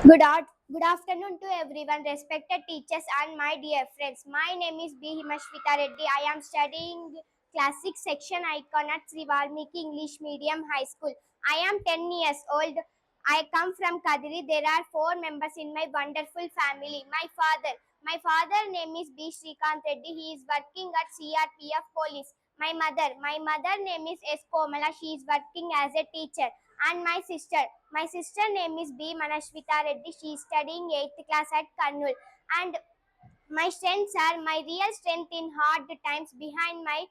Good afternoon to everyone, respected teachers and my dear friends. My name is B. Himashvita Reddy. I am studying Class 6 Section Icon at Sri Valmiki English Medium High School. I am 10 years old. I come from Kadiri. There are 4 members in my wonderful family. My father name is B. Srikant Reddy. He is working at CRPF Police. My mother name is S. Komala. She is working as a teacher. And my sister name is B. Manashvita Reddy. She is studying 8th class at Karnool. And my strengths are my real strength in hard times. Behind my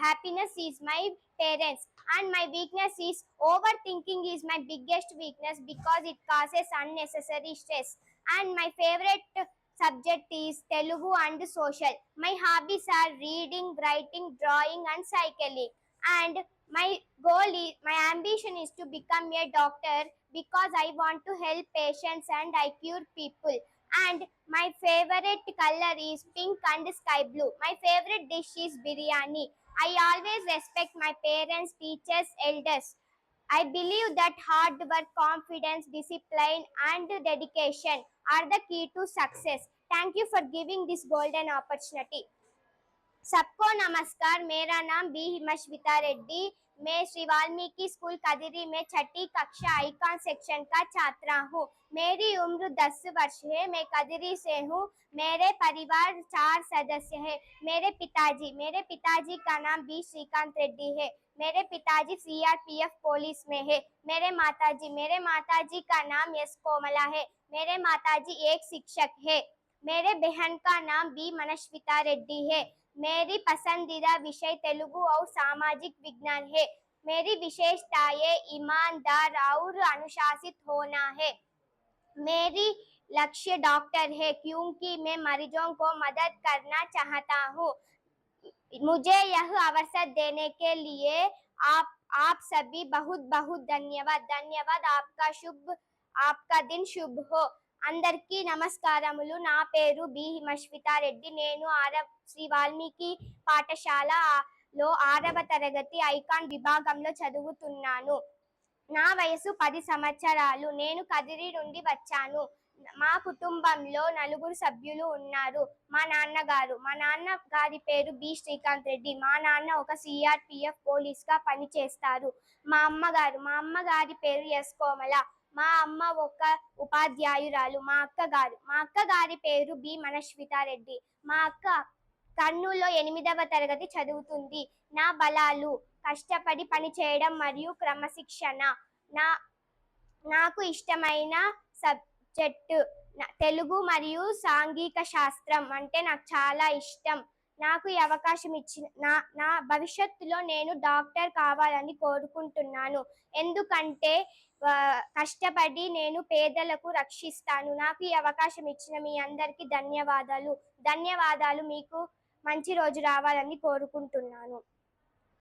happiness is my parents, and my weakness is overthinking is my biggest weakness because it causes unnecessary stress. And my favorite subject is Telugu and social. My hobbies are reading, writing, drawing, and cycling. And my ambition is to become a doctor because I want to help patients and I cure people. And my favorite color is pink and sky blue. My favorite dish is biryani. I always respect my parents, teachers, elders. I believe that hard work, confidence, discipline, and dedication are the key to success. Thank you for giving this golden opportunity. सबको नमस्कार। मेरा नाम B हिमश्विता Reddy. मैं Shri Valmiki school कदिरी में छठी कक्षा icon section का छात्रा हूँ। मेरी उम्र 10 वर्ष है। मैं कदिरी से हूँ। मेरे परिवार 4 सदस्य है। मेरे पिताजी का नाम बी श्रीकांत रेड्डी है। मेरे पिताजी सीआरपीएफ पुलिस में है। मेरे माताजी का नाम एस कोमला है। मेरे माताजी एक शिक्षक है। मेरे बहन का नाम बी मनश्विता रेड्डी है। मेरी पसंदीदा विषय तेलुगु और सामाजिक विज्ञान है। मेरी विशेषताएं ईमानदार और अनुशासित होना है। मेरी लक्ष्य डॉक्टर है क्योंकि मैं मरीजों को मदद करना चाहता हूँ। मुझे यह अवसर देने के लिए आप सभी बहुत बहुत धन्यवाद। आपका दिन शुभ हो। అందరికీ నమస్కారములు। నా పేరు బి హిమశ్వితా రెడ్డి। నేను శ్రీ వాల్మీకి పాఠశాలలో 6వ తరగతి ఐకాన్ విభాగంలో చదువుతున్నాను। నా వయసు 10 సంవత్సరాలు। నేను కదిరి నుండి వచ్చాను। మా కుటుంబంలో 4 సభ్యులు ఉన్నారు। మా నాన్నగారి పేరు బి శ్రీకాంత్ రెడ్డి। మా నాన్న ఒక సిఆర్పిఎఫ్ పోలీస్ గా పనిచేస్తారు। మా అమ్మగారి పేరు ఎస్ కోమల। మా అమ్మ ఒక ఉపాధ్యాయురాలు। మా అక్కగారి పేరు బి మనశ్వితా రెడ్డి। మా అక్క కర్నూలులో 8వ తరగతి చదువుతుంది। నా బలాలు కష్టపడి పని చేయడం మరియు క్రమశిక్షణ। నాకు ఇష్టమైన సబ్జెక్టు తెలుగు మరియు సాంఘిక శాస్త్రం అంటే నాకు చాలా ఇష్టం। నాకు ఈ అవకాశం ఇచ్చిన నా భవిష్యత్తులో నేను డాక్టర్ కావాలని కోరుకుంటున్నాను। ఎందుకంటే కష్టపడి నేను పేదలకు రక్షిస్తాను। నాకు ఈ అవకాశం ఇచ్చిన మీ అందరికీ ధన్యవాదాలు। మీకు మంచి రోజు రావాలని కోరుకుంటున్నాను।